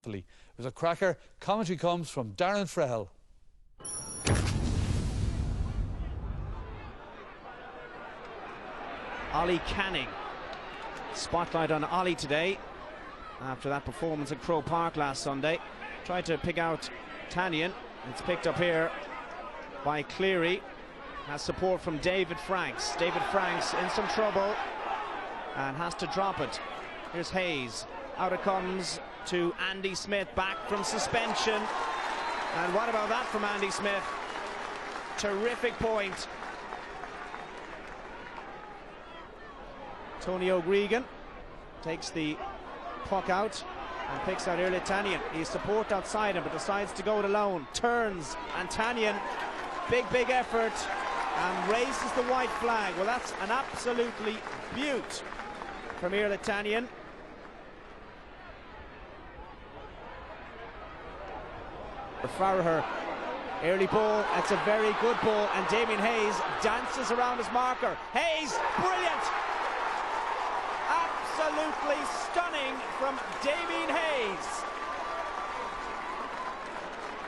It was a cracker. Commentary comes from Darren Frehel. Ollie Canning. Spotlight on Ollie today after that performance at Croke Park last Sunday. Tried to pick out Tanyan. It's picked up here by Cleary. Has support from David Franks. David Franks in some trouble and has to drop it. Here's Hayes. Out it comes to Andy Smith, back from suspension. And what about that from Andy Smith? Terrific point. Tony O'Gregan takes the puck out and picks out Irla Tanyan. He's support outside him but decides to go it alone. Turns and Tanyan, big effort, and raises the white flag. Well, that's an absolutely beaut from Irla Tanyan. Farragher, early ball, it's a very good ball, and Damien Hayes dances around his marker. Hayes, brilliant! Absolutely stunning from Damien Hayes.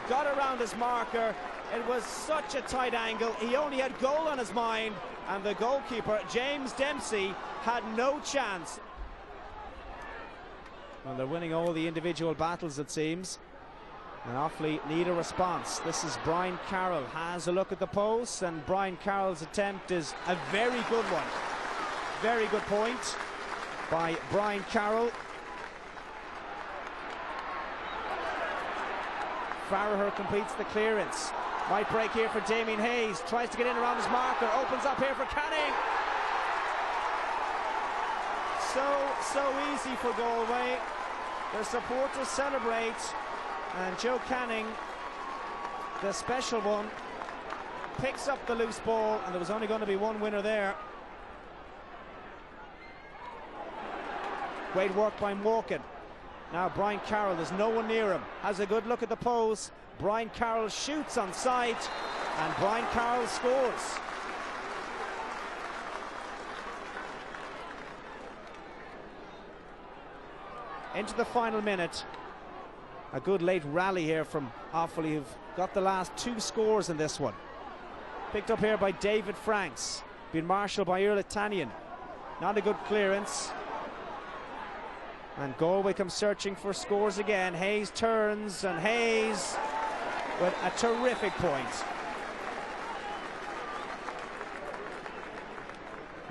Got around his marker. It was such a tight angle. He only had goal on his mind, and the goalkeeper, James Dempsey, had no chance. Well, they're winning all the individual battles, it seems. And Offaly need a response. This is Brian Carroll, has a look at the post, and Brian Carroll's attempt is a very good one. Very good point by Brian Carroll. Farragher completes the clearance. Might break here for Damien Hayes. Tries to get in around his marker. Opens up here for Canning. So easy for Galway. Their supporters celebrate. And Joe Canning, the special one, picks up the loose ball, and there was only going to be one winner there. Great work by Morgan. Now Brian Carroll, there's no one near him. Has a good look at the post. Brian Carroll shoots on sight, and Brian Carroll scores. Into the final minute. A good late rally here from Offaly, who've got the last two scores in this one. Picked up here by David Franks. Been marshalled by Irla Tanyan. Not a good clearance. And Galway comes searching for scores again. Hayes turns, and Hayes with a terrific point.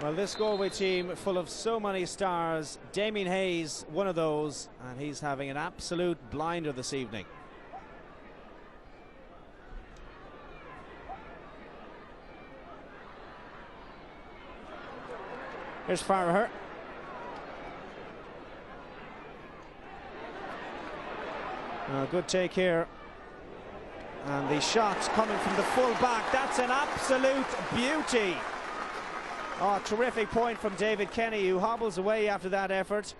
Well, this Galway team full of so many stars. Damien Hayes, one of those, and he's having an absolute blinder this evening. Here's Farragher. Good take here. And the shot coming from the full back. That's an absolute beauty. Oh, terrific point from David Kenny, who hobbles away after that effort.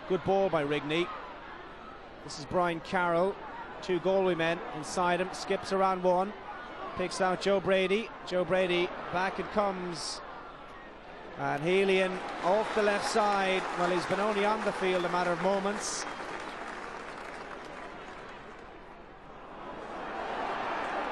Good ball by Rigney. This is Brian Carroll. Two Galway men inside him. Skips around one. Picks out Joe Brady. Joe Brady, back it comes. And Helian off the left side. Well, he's been only on the field a matter of moments.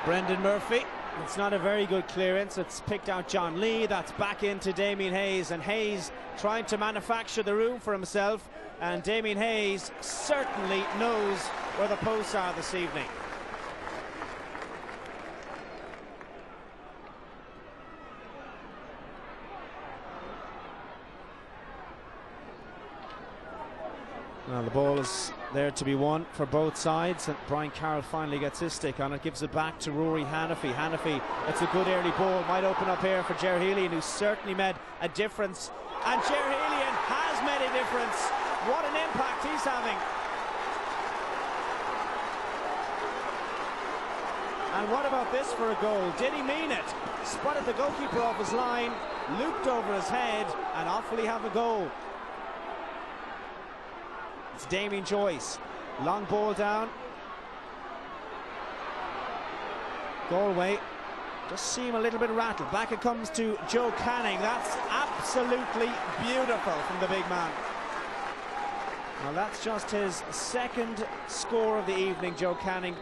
Brendan Murphy. It's not a very good clearance. It's picked out John Lee. That's back into Damien Hayes, and Hayes trying to manufacture the room for himself, and Damien Hayes certainly knows where the posts are this evening. Well, the ball is there to be won for both sides, and Brian Carroll finally gets his stick on it, gives it back to Rory Hannafy. Hannafy, it's a good early ball, might open up here for Ger Helian, who certainly made a difference. And Ger Helian has made a difference. What an impact he's having. And what about this for a goal? Did he mean it? Spotted the goalkeeper off his line, looped over his head, and Offaly have a goal. It's Damien Joyce. Long ball down. Galway just seem a little bit rattled. Back it comes to Joe Canning. That's absolutely beautiful from the big man. Well, that's just his second score of the evening, Joe Canning.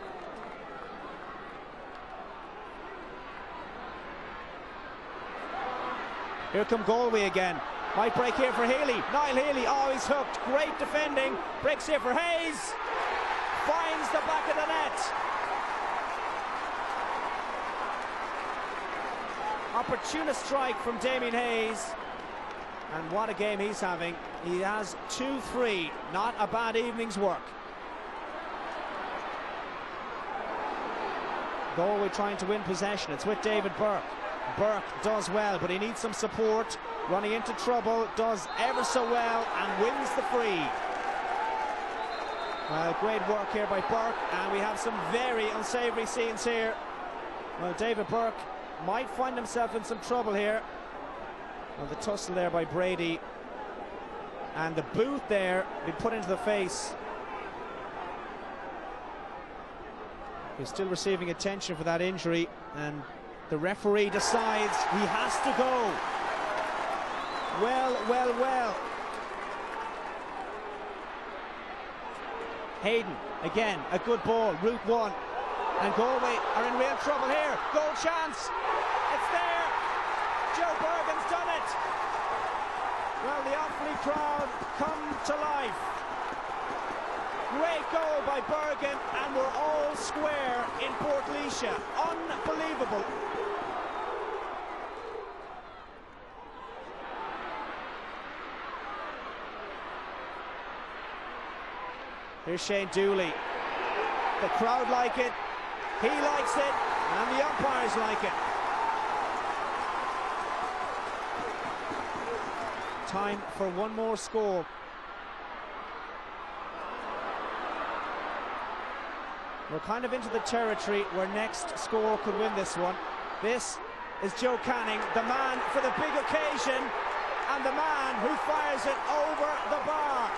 Here come Galway again. Might break here for Healy. Niall Healy, oh, he's hooked. Great defending. Breaks here for Hayes. Finds the back of the net. Opportunist strike from Damien Hayes. And what a game he's having. He has 2-3. Not a bad evening's work. Galway trying to win possession. It's with David Burke. Burke does well, but he needs some support. Running into trouble, does ever so well and wins the free. Well, great work here by Burke, and we have some very unsavoury scenes here. Well, David Burke might find himself in some trouble here. Well, the tussle there by Brady, and the boot there been put into the face. He's still receiving attention for that injury, and the referee decides he has to go. Well. Hayden, again, a good ball, route one. And Galway are in real trouble here. Goal chance. It's there. Joe Bergen's done it. Well, the Offaly crowd come to life. Great goal by Bergen, and we're all square in Portlaoise. Unbelievable. Here's Shane Dooley. The crowd like it, he likes it, and the umpires like it. Time for one more score. We're kind of into the territory where next score could win this one. This is Joe Canning, the man for the big occasion, and the man who fires it over the bar.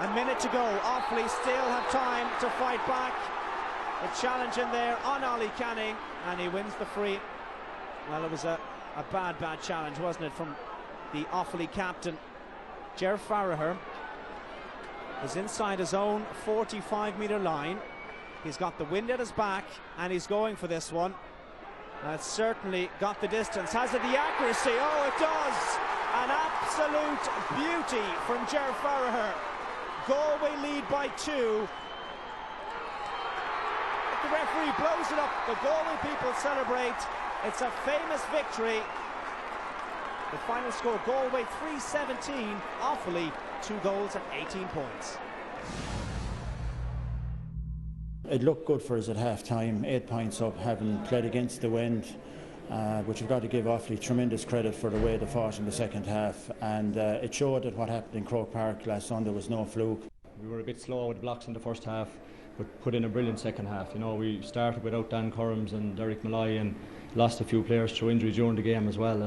A minute to go. Offaly still have time to fight back. The challenge in there on Ollie Canning, and he wins the free. Well, it was a bad challenge, wasn't it, from the Offaly captain. Ger Farragher is inside his own 45-metre line. He's got the wind at his back, and he's going for this one. That's certainly got the distance. Has it the accuracy? Oh, it does! An absolute beauty from Ger Farragher. Galway lead by 2. The referee blows it up. The Galway people celebrate. It's a famous victory. The final score, Galway 3-17, Offaly 2 goals and 18 points. It looked good for us at half-time, 8 points up, having played against the wind, but you've got to give Offaly tremendous credit for the way they fought in the second half, and it showed that what happened in Croke Park last Sunday was no fluke. We were a bit slow with the blocks in the first half, but put in a brilliant second half. You know, we started without Dan Currams and Derek Malloy and lost a few players through injury during the game as well,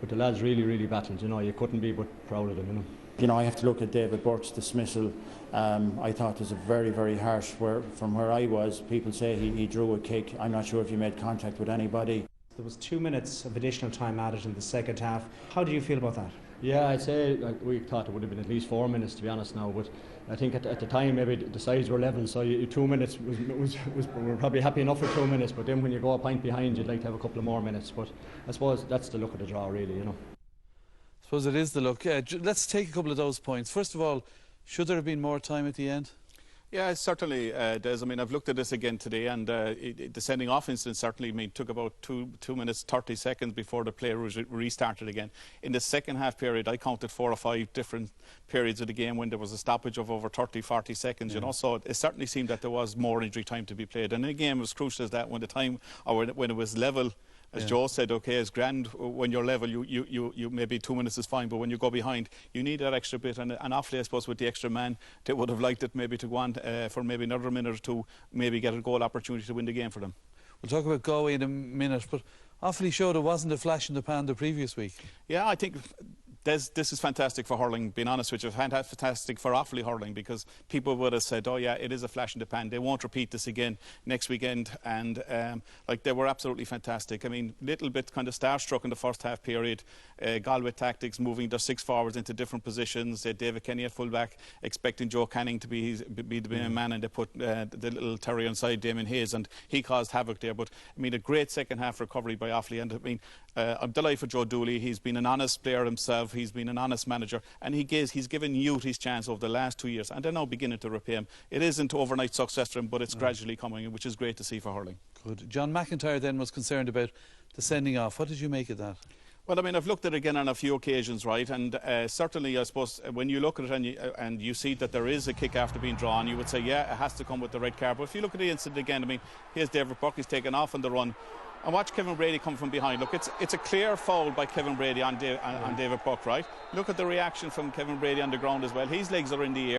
but the lads really battled. You know, you couldn't be but proud of them, you know. You know, I have to look at David Burke's dismissal. I thought it was a very harsh, from where I was, people say he drew a kick. I'm not sure if he made contact with anybody. There was 2 minutes of additional time added in the second half. How do you feel about that? Yeah, I'd say we thought it would have been at least 4 minutes, to be honest now, but I think at the time maybe the sides were level, so 2 minutes we were probably happy enough for 2 minutes, but then when you go a point behind you'd like to have a couple of more minutes, but I suppose that's the look of the draw really, you know. I suppose it is the look. Let's take a couple of those points. First of all, should there have been more time at the end? Yeah, certainly does. I mean, I've looked at this again today, and the sending off incident certainly took about 2 minutes 30 seconds before the play restarted again. In the second half period, I counted 4 or 5 different periods of the game when there was a stoppage of over 30-40 seconds. You know, so it certainly seemed that there was more injury time to be played. And in a game as crucial as that, when the time or when it was level. As Joe said, okay, it's grand when you're level, you maybe 2 minutes is fine, but when you go behind, you need that extra bit. And Offaly, I suppose, with the extra man, they would have liked it maybe to go on for maybe another minute or two, maybe get a goal opportunity to win the game for them. We'll talk about Galway in a minute, but Offaly showed it wasn't a flash in the pan the previous week. Yeah, I think this is fantastic for hurling, being honest with you. Fantastic for Offaly hurling, because people would have said, oh yeah, it is a flash in the pan. They won't repeat this again next weekend. And like, they were absolutely fantastic. I mean, little bit kind of starstruck in the first half period. Galway tactics, moving their 6 forwards into different positions. David Kenny at fullback, expecting Joe Canning to be the main man, and they put the little Terry inside Damien Hayes, and he caused havoc there. But I mean, a great second half recovery by Offaly, and I mean, I'm delighted for Joe Dooley. He's been an honest player himself. He's been an honest manager, and he's given youth his chance over the last 2 years, and they're now beginning to repay him. It isn't overnight success for him, but it's gradually coming, which is great to see for hurling. Good. John McIntyre then was concerned about the sending off. What did you make of that? Well, I mean, I've looked at it again on a few occasions, right? And certainly, I suppose, when you look at it and you see that there is a kick after being drawn, you would say, yeah, it has to come with the red card. But if you look at the incident again, I mean, here's David Burke, he's taken off on the run. And watch Kevin Brady come from behind. Look, it's a clear foul by Kevin Brady on David Burke, right? Look at the reaction from Kevin Brady on the ground as well. His legs are in the air.